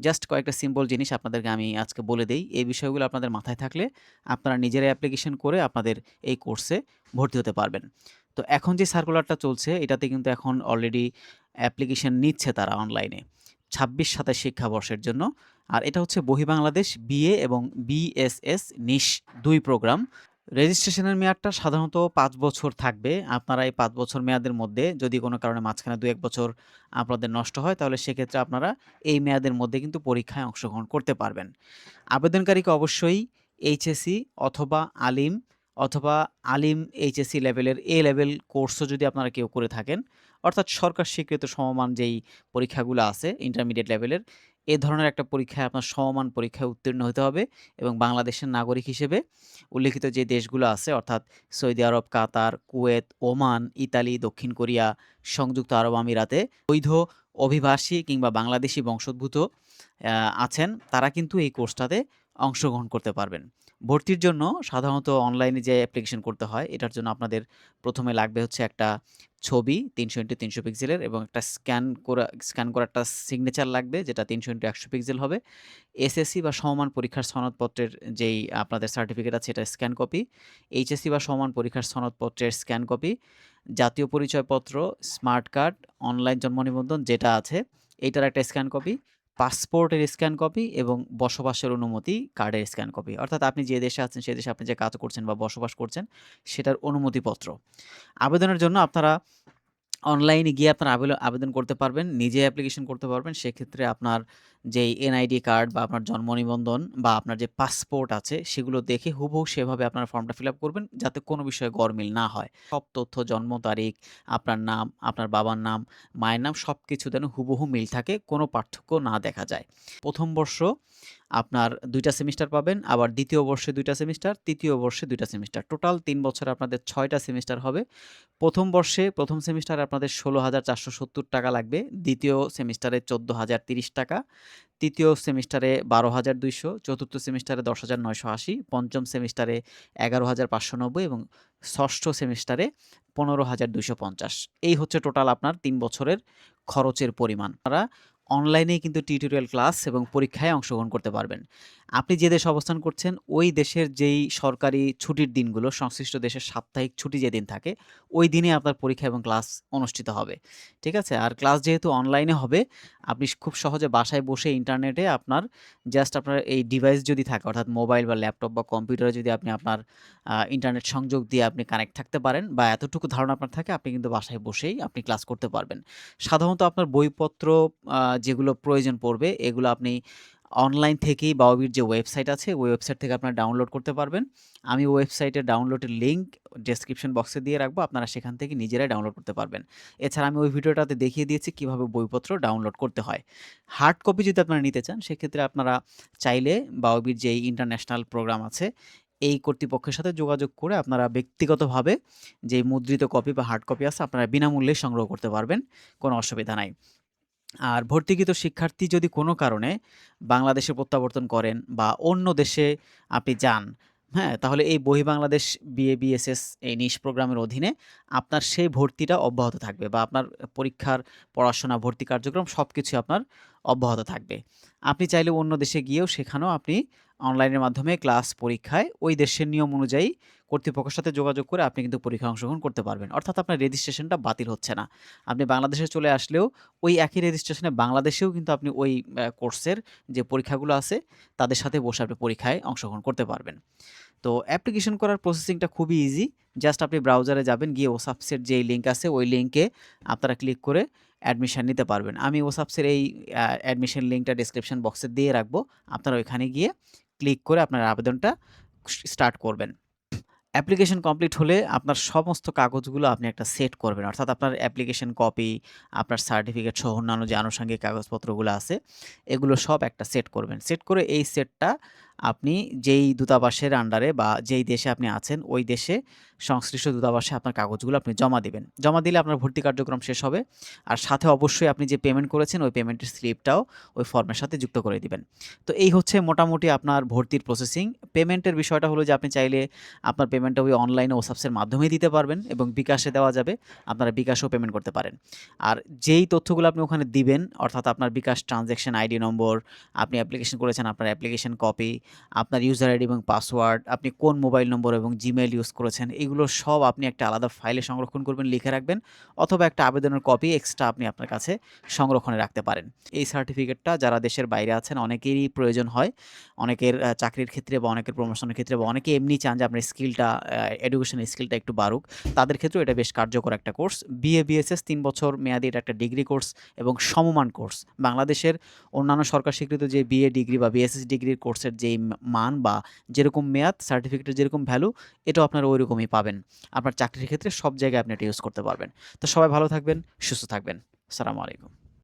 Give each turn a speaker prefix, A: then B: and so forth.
A: Just কয়েকটা simple জিনিস আপনাদেরকে আমি আজকে বলে দেই। এই বিষয়গুলো আপনাদের মাথায় থাকলে আপনারা নিজেরাই অ্যাপ্লিকেশন করে আপনাদের এই কোর্সে ভর্তি হতে পারবেন। তো এখন যে সার্কুলারটা চলছে এটাতে কিন্তু এখন অলরেডি অ্যাপ্লিকেশন নিচ্ছে তারা অনলাইনে ২৬-২৭ শিক্ষাবর্ষের জন্য। আর এটা হচ্ছে বহির্বাংলাদেশ বিএ এবং বিএসএস নিশ ২ প্রোগ্রাম। রেজিস্ট্রেশনের মেয়াদটা সাধারণত ৫ বছর থাকবে। আপনারা এই ৫ বছর মেয়াদের মধ্যে যদি কোনো কারণে মাঝখানে ২-১ বছর আপনাদের নষ্ট হয় তাহলে সেক্ষেত্রে আপনারা এই মেয়াদের মধ্যে কিন্তু পরীক্ষায় অংশগ্রহণ করতে পারবেন। আবেদনকারীকে অবশ্যই এইচএসসি অথবা আলিম অথবা আলিম এইচএসসি লেভেলের এ লেভেল কোর্সও যদি আপনারা কেউ করে থাকেন, অর্থাৎ সরকার স্বীকৃত সমমান যেই পরীক্ষাগুলো আছে ইন্টারমিডিয়েট লেভেলের, এ ধরনের একটা পরীক্ষায় আপনার সমমান পরীক্ষায় উত্তীর্ণ হতে হবে এবং বাংলাদেশের নাগরিক হিসেবে উল্লিখিত যে দেশগুলো আছে অর্থাৎ সৌদি আরব, কাতার, কুয়েত, ওমান, ইতালি, দক্ষিণ কোরিয়া, সংযুক্ত আরব আমিরাতে বৈধ অভিবাসী কিংবা বাংলাদেশি বংশোদ্ভূত আছেন তারা কিন্তু এই কোর্সটাতে অংশগ্রহণ করতে পারবেন। ভর্তির জন্য সাধারণত অনলাইনে যে অ্যাপ্লিকেশন করতে হয় এটার জন্য আপনাদের প্রথমে লাগবে হচ্ছে একটা ছবি ৩০০x৩০০ পিক্সেলের এবং একটা স্ক্যান করা একটা সিগনেচার লাগবে যেটা ৩০০x১০০ পিক্সেল হবে। এসএসসি বা সমমান পরীক্ষার সনদপত্রের যেই আপনাদের সার্টিফিকেট আছে এটার স্ক্যান কপি, এইচএসসি বা সমমান পরীক্ষার সনদপত্রের স্ক্যান কপি, জাতীয় পরিচয়পত্র, স্মার্ট কার্ড, অনলাইন জন্ম নিবন্ধন যেটা আছে এইটার একটা স্ক্যান কপি, পাসপোর্টের স্ক্যান কপি এবং বসবাসের অনুমতি কার্ডের স্ক্যান কপি। অর্থাৎ আপনি যে দেশে আছেন সে দেশে আপনি যে কাজ করছেন বা বসবাস করছেন সেটার অনুমতিপত্র। আবেদনের জন্য আপনারা অনলাইনে গিয়ে আপনারা আবেদন করতে পারবেন, নিজে অ্যাপ্লিকেশন করতে পারবেন। সেক্ষেত্রে আপনার যেই এনআইডি কার্ড বা আপনার জন্ম নিবন্ধন বা আপনার যে পাসপোর্ট আছে সেগুলো দেখে হুবহু সেভাবে আপনার ফর্মটা ফিল আপ করবেন যাতে কোনো বিষয়ে গরমিল না হয়। সব তথ্য জন্ম তারিখ, আপনার নাম, আপনার বাবার নাম, মায়ের নাম সবকিছু যেন হুবহু মিল থাকে, কোনো পার্থক্য না দেখা যায়। ১ম বর্ষ আপনার ২ টা সেমিস্টার পাবেন, আবার ২য় বর্ষে ২ টা সেমিস্টার, ৩য় বর্ষে ২ টা সেমিস্টার। টোটাল ৩ বছরে আপনাদের ৬ টা সেমিস্টার হবে। প্রথম বর্ষে প্রথম সেমিস্টারে আপনাদের ১৬,৪৭০ টাকা লাগবে, দ্বিতীয় সেমিস্টারে ১৪,০৩০ টাকা, তৃতীয় সেমিস্টারে ১২,২০০, চতুর্থ সেমিস্টারে ১০,৯৮০, পঞ্চম সেমিস্টারে ১১,৫৯০ এবং ষষ্ঠ সেমিস্টারে ১৫,২৫০। এই হচ্ছে টোটাল আপনার ৩ বছরের খরচের পরিমাণ। আপনারা অনলাইনেই কিন্তু টিউটোরিয়াল ক্লাস এবং পরীক্ষায় অংশগ্রহণ করতে পারবেন। আপনি যে দেশে অবস্থান করছেন ওই দেশের যেই সরকারি ছুটির দিনগুলো সংশ্লিষ্ট দেশের সাপ্তাহিক ছুটি যেদিন থাকে ওই দিনে আপনার পরীক্ষা এবং ক্লাস অনুষ্ঠিত হবে। ঠিক আছে? আর ক্লাস যেহেতু অনলাইনে হবে, আপনি খুব সহজে বাসায় বসে ইন্টারনেটে আপনার জাস্ট আপনার এই ডিভাইস যদি থাকে অর্থাৎ মোবাইল বা ল্যাপটপ বা কম্পিউটারে যদি আপনি আপনার ইন্টারনেট সংযোগ দিয়ে আপনি কানেক্ট থাকতে পারেন বা এতটুকু ধারণা আপনার থাকে আপনি কিন্তু বাসায় বসেই আপনি ক্লাস করতে পারবেন। সাধারণত আপনার বইপত্র যেগুলো প্রয়োজন পড়বে এগুলো আপনি অনলাইন থেকেই বাওবির যে ওয়েবসাইট আছে ওই ওয়েবসাইট থেকে আপনারা ডাউনলোড করতে পারবেন। আমি ওয়েবসাইটের ডাউনলোডের লিঙ্ক ডেসক্রিপশন বক্সে দিয়ে রাখবো। আপনারা সেখান থেকে নিজেরাই ডাউনলোড করতে পারবেন। এছাড়া আমি ওই ভিডিওটাতে দেখিয়ে দিয়েছি কিভাবে বইপত্র ডাউনলোড করতে হয়। হার্ড কপি যদি আপনারা নিতে চান সেক্ষেত্রে আপনারা চাইলে বাওবির যেই ইন্টারন্যাশনাল প্রোগ্রাম আছে এই কর্তৃপক্ষের সাথে যোগাযোগ করে আপনারা ব্যক্তিগতভাবে যে মুদ্রিত কপি বা হার্ড কপি আছে আপনারা বিনামূল্যে সংগ্রহ করতে পারবেন। কোনো অসুবিধা নাই। আর ভর্তিকৃত শিক্ষার্থী যদি কোনো কারণে বাংলাদেশে প্রত্যাবর্তন করেন বা অন্য দেশে আপনি যান, হ্যাঁ? তাহলে এই বহির্বাংলাদেশ বিএ, বিএসএস এই নিশ প্রোগ্রামের অধীনে আপনার সেই ভর্তিটা অব্যাহত থাকবে বা আপনার পরীক্ষার, পড়াশোনা, ভর্তি কার্যক্রম সবকিছুই আপনার অব্যাহত থাকবে। আপনি চাইলে অন্য দেশে গিয়েও সেখানেও আপনি অনলাইনের মাধ্যমে ক্লাস, পরীক্ষায় ওই দেশের নিয়ম অনুযায়ী কর্তৃপক্ষের সাথে যোগাযোগ করে আপনি কিন্তু পরীক্ষায় অংশগ্রহণ করতে পারবেন। অর্থাৎ আপনার রেজিস্ট্রেশনটা বাতিল হচ্ছে না। আপনি বাংলাদেশে চলে আসলেও ওই একই রেজিস্ট্রেশনে বাংলাদেশেও কিন্তু আপনি ওই কোর্সের যে পরীক্ষাগুলো আছে তাদের সাথে বসে আপনি পরীক্ষায় অংশগ্রহণ করতে পারবেন। তো অ্যাপ্লিকেশন করার প্রসেসিংটা খুবই ইজি। জাস্ট আপনি ব্রাউজারে যাবেন, গিয়ে ওসাপসের যেই লিঙ্ক আছে ওই লিঙ্কে আপনারা ক্লিক করে অ্যাডমিশন নিতে পারবেন। আমি ওসাপসের এই অ্যাডমিশন লিঙ্কটা ডেসক্রিপশন বক্সে দিয়ে রাখবো। আপনারা ওইখানে গিয়ে ক্লিক করে আপনার আবেদনটা স্টার্ট করবেন। অ্যাপ্লিকেশন কমপ্লিট হলে আপনার সমস্ত কাগজগুলো আপনি একটা সেট করবেন। অর্থাৎ আপনার অ্যাপ্লিকেশন কপি, আপনার সার্টিফিকেট সহ অন্যান্য যে আনুষঙ্গিক কাগজপত্রগুলো আছে, এগুলো সব একটা সেট করবেন। সেট করে এই সেটটা আপনি যেই দূতাবাসের আন্ডারে বা যেই দেশে আপনি আছেন, ওই দেশে সংশ্লিষ্ট দূতাবাসে আপনার কাগজগুলো আপনি জমা দিবেন। জমা দিলে আপনার ভর্তি কার্যক্রম শেষ হবে। আর সাথে অবশ্যই আপনি যে পেমেন্ট করেছেন, ওই পেমেন্টের স্লিপটাও ওই ফর্মের সাথে যুক্ত করে দিবেন। তো এই হচ্ছে মোটামুটি আপনার ভর্তির প্রসেসিং। পেমেন্টের বিষয়টা হলো যে আপনি চাইলে আপনার পেমেন্টটা ওই অনলাইনে ওসাপসের মাধ্যমেই দিতে পারবেন এবং বিকাশে দেওয়া যাবে। আপনারা বিকাশেও পেমেন্ট করতে পারেন। আর যেই তথ্যগুলো আপনি ওখানে দিবেন, অর্থাৎ আপনার বিকাশ ট্রান্সেকশন আইডি নম্বর, আপনি অ্যাপ্লিকেশন করেছেন, আপনার অ্যাপ্লিকেশন কপি, আপনার ইউজার আইডি এবং পাসওয়ার্ড, আপনি কোন মোবাইল নম্বর এবং জিমেইল ইউজ করেছেন, এগুলো সব আপনি একটা আলাদা ফাইলে সংরক্ষণ করবেন, লিখে রাখবেন, অথবা একটা আবেদনের কপি এক্সট্রা আপনি আপনার কাছে সংরক্ষণে রাখতে পারেন। এই সার্টিফিকেটটা যারা দেশের বাইরে আছেন অনেকেরই প্রয়োজন হয়। অনেকের চাকরির ক্ষেত্রে বা অনেকের প্রমোশনের ক্ষেত্রে বা অনেকে এমনি চান যে আপনার স্কিলটা এডুকেশন স্কিলটা একটু বাড়ুক। তাদের ক্ষেত্রেও এটা বেশ কার্যকর একটা কোর্স। বিএ, বিএসএস ৩ বছর মেয়াদি এটা একটা ডিগ্রি কোর্স এবং সমমান কোর্স। বাংলাদেশের অন্যান্য সরকার স্বীকৃত যে বিএ ডিগ্রি বা বিএসএস ডিগ্রির কোর্সের যেই মান বা যেরকম মেয়াদ, সার্টিফিকেটের যেরকম ভ্যালু, এটাও আপনারা ওইরকমই পাবেন। আপনার চাকরির ক্ষেত্রে সব জায়গায় আপনি এটা ইউজ করতে পারবেন। তো সবাই ভালো থাকবেন, সুস্থ থাকবেন। আসসালামু আলাইকুম।